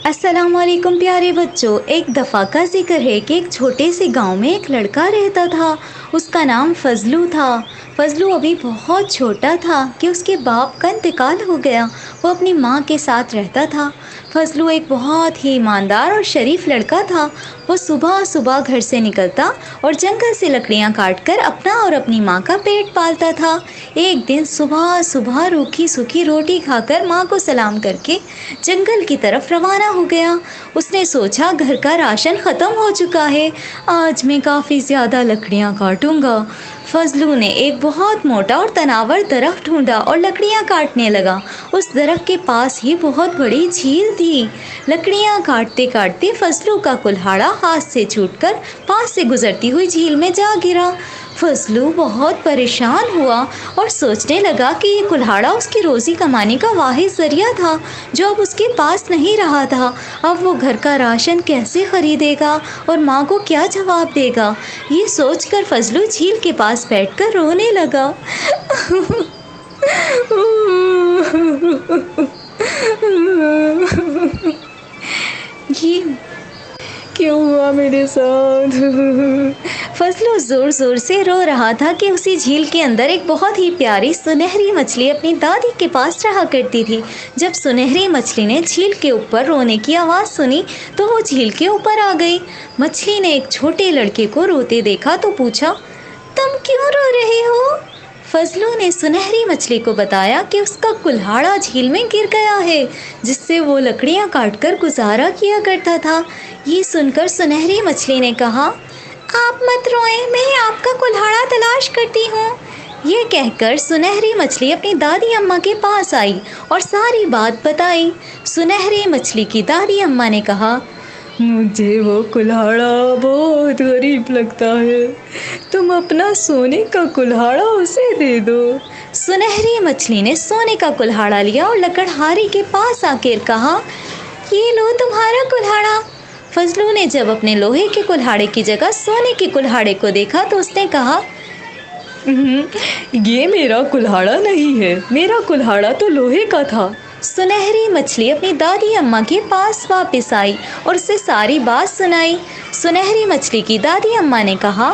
अस्सलाम वालेकुम प्यारे बच्चों। एक दफ़ा का जिक्र है कि एक छोटे से गांव में एक लड़का रहता था। उसका नाम फजलू था। फजलू अभी बहुत छोटा था कि उसके बाप का इंतकाल हो गया। वो अपनी माँ के साथ रहता था। फजलू एक बहुत ही ईमानदार और शरीफ लड़का था। वो सुबह सुबह घर से निकलता और जंगल से लकड़ियाँ काटकर अपना और अपनी माँ का पेट पालता था। एक दिन सुबह सुबह रूखी सूखी रोटी खाकर माँ को सलाम करके जंगल की तरफ रवाना हो गया। उसने सोचा घर का राशन ख़त्म हो चुका है, आज मैं काफ़ी ज़्यादा लकड़ियाँ काटूंगा। फजलू ने एक बहुत मोटा और तनावर दरख्त ढूंढा और लकड़ियाँ काटने लगा। उस दरख्त के पास ही बहुत बड़ी झील थी। लकड़ियाँ काटते काटते फजलू का कुल्हाड़ा हाथ से छूटकर पास से गुजरती हुई झील में जा गिरा। फजलू बहुत परेशान हुआ और सोचने लगा कि ये कुल्हाड़ा उसकी रोज़ी कमाने का वाहिद ज़रिया था जो अब उसके पास नहीं रहा था। अब वो घर का राशन कैसे ख़रीदेगा और माँ को क्या जवाब देगा। ये सोचकर फजलू झील के पास बैठकर रोने लगा। ये क्यों हुआ मेरे साथ? फजलू ज़ोर ज़ोर से रो रहा था कि उसी झील के अंदर एक बहुत ही प्यारी सुनहरी मछली अपनी दादी के पास रहा करती थी। जब सुनहरी मछली ने झील के ऊपर रोने की आवाज़ सुनी तो वो झील के ऊपर आ गई। मछली ने एक छोटे लड़के को रोते देखा तो पूछा, तुम क्यों रो रहे हो? फजलू ने सुनहरी मछली को बताया कि उसका कुल्हाड़ा झील में गिर गया है जिससे वो लकड़ियाँ काटकर गुजारा किया करता था। ये सुनकर सुनहरी मछली ने कहा, आप मत रोएं, मैं आपका कुल्हाड़ा तलाश करती हूँ। ये कहकर सुनहरी मछली अपनी दादी अम्मा के पास आई और सारी बात बताई। सुनहरी मछली की दादी अम्मा ने कहा, मुझे वो कुल्हाड़ा बहुत गरीब लगता है, तुम अपना सोने का कुल्हाड़ा उसे दे दो। सुनहरी मछली ने सोने का कुल्हाड़ा लिया और लकड़हारे के पास आकर कहा, ये लो तुम्हारा कुल्हाड़ा। फजलू ने जब अपने लोहे के कुल्हाड़े की जगह सोने के कुल्हाड़े को देखा तो उसने कहा, ये मेरा कुल्हाड़ा नहीं है, मेरा कुल्हाड़ा तो लोहे का था। सुनहरी मछली अपनी दादी अम्मा के पास वापस आई और उसे सारी बात सुनाई। सुनहरी मछली की दादी अम्मा ने कहा,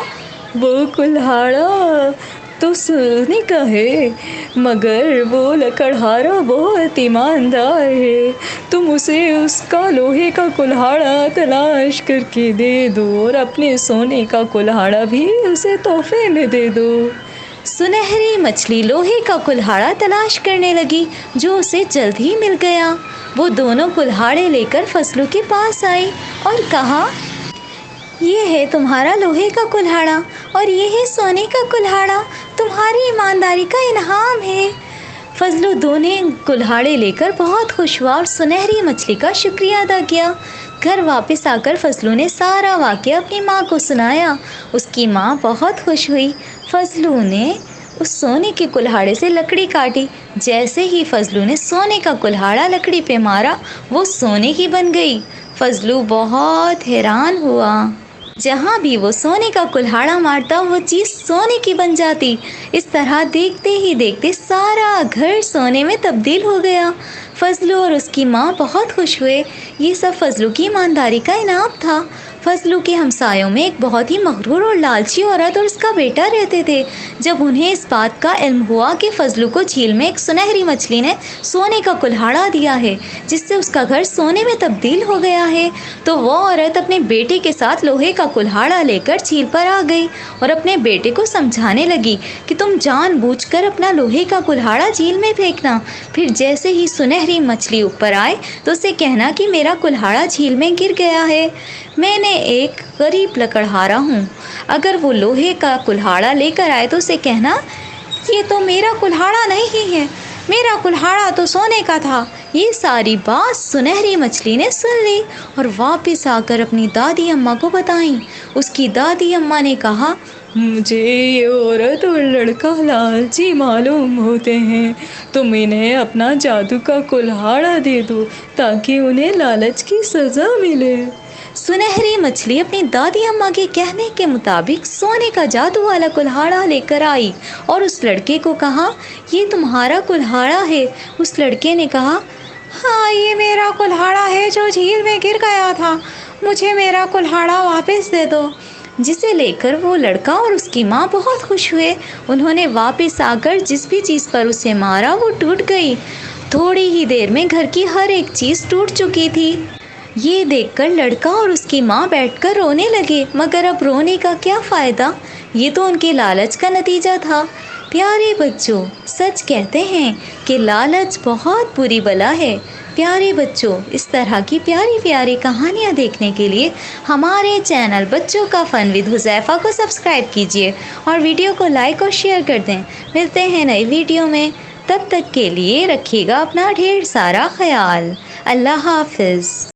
वो कुल्हाड़ा तो सोने का है मगर वो लकड़हारा बहुत ईमानदार है, तुम उसे उसका लोहे का कुल्हाड़ा तलाश करके दे दो और अपने सोने का कुल्हाड़ा भी उसे तोहफे में दे दो। सुनहरी मछली लोहे का कुल्हाड़ा तलाश करने लगी जो उसे जल्द ही मिल गया। वो दोनों कुल्हाड़े लेकर फजलू के पास आई और कहा, ये है तुम्हारा लोहे का कुल्हाड़ा और ये है सोने का कुल्हाड़ा, तुम्हारी ईमानदारी का इनाम है। फजलू दोनों कुल्हाड़े लेकर बहुत खुश हुआ और सुनहरी मछली का शुक्रिया अदा किया। घर वापस आकर फजलू ने सारा वाक़या अपनी माँ को सुनाया। उसकी माँ बहुत खुश हुई। फजलू ने उस सोने के कुल्हाड़े से लकड़ी काटी। जैसे ही फजलू ने सोने का कुल्हाड़ा लकड़ी पे मारा वो सोने की बन गई। फजलू बहुत हैरान हुआ। जहाँ भी वो सोने का कुल्हाड़ा मारता वो चीज़ सोने की बन जाती। इस तरह देखते ही देखते सारा घर सोने में तब्दील हो गया। फजलू और उसकी माँ बहुत खुश हुए। ये सब फजलू की ईमानदारी का इनाम था। फजलू के हमसायों में एक बहुत ही मगरूर और लालची औरत और उसका बेटा रहते थे। जब उन्हें इस बात का इल्म हुआ कि फजलू को झील में एक सुनहरी मछली ने सोने का कुल्हाड़ा दिया है जिससे उसका घर सोने में तब्दील हो गया है, तो वो औरत अपने बेटे के साथ लोहे का कुल्हाड़ा लेकर झील पर आ गई और अपने बेटे को समझाने लगी कि तुम जानबूझकर अपना लोहे का कुल्हाड़ा झील में फेंकना, फिर जैसे ही सुनहरी मछली ऊपर आए तो उसे कहना कि मेरा कुल्हाड़ा झील में गिर गया है, मैंने एक गरीब लकड़हारा हूँ। अगर वो लोहे का कुल्हाड़ा लेकर आए तो उसे कहना, ये तो मेरा कुल्हाड़ा नहीं है, मेरा कुल्हाड़ा तो सोने का था। ये सारी बात सुनहरी मछली ने सुन ली और वापस आकर अपनी दादी अम्मा को बताई। उसकी दादी अम्मा ने कहा, मुझे ये औरत और लड़का लालची मालूम होते हैं, तुम इन्हें अपना जादू का कुल्हाड़ा दे दो ताकि उन्हें लालच की सज़ा मिले। सुनहरी मछली अपनी दादी अम्मा के कहने के मुताबिक सोने का जादू वाला कुल्हाड़ा लेकर आई और उस लड़के को कहा, ये तुम्हारा कुल्हाड़ा है। उस लड़के ने कहा, ہاں یہ میرا کلہاڑا ہے جو جھیل میں گر گیا تھا، مجھے میرا کلہاڑا واپس دے دو۔ جسے لے کر وہ لڑکا اور اس کی ماں بہت خوش ہوئے۔ انہوں نے واپس آ کر جس بھی چیز پر اسے مارا وہ ٹوٹ گئی۔ تھوڑی ہی دیر میں گھر کی ہر ایک چیز ٹوٹ چکی تھی۔ یہ دیکھ کر لڑکا اور اس کی ماں بیٹھ کر رونے لگے، مگر اب رونے کا کیا فائدہ، یہ تو ان کے لالچ کا نتیجہ تھا۔ پیارے بچوں، سچ کہتے ہیں کہ لالچ بہت بری بلا ہے۔ پیارے بچوں، اس طرح کی پیاری پیاری کہانیاں دیکھنے کے لیے ہمارے چینل بچوں کا فن ود حذیفہ کو سبسکرائب کیجیے اور ویڈیو کو لائک اور شیئر کر دیں۔ ملتے ہیں نئی ویڈیو میں، تب تک کے لیے رکھیے گا اپنا ڈھیر سارا خیال۔ اللہ حافظ۔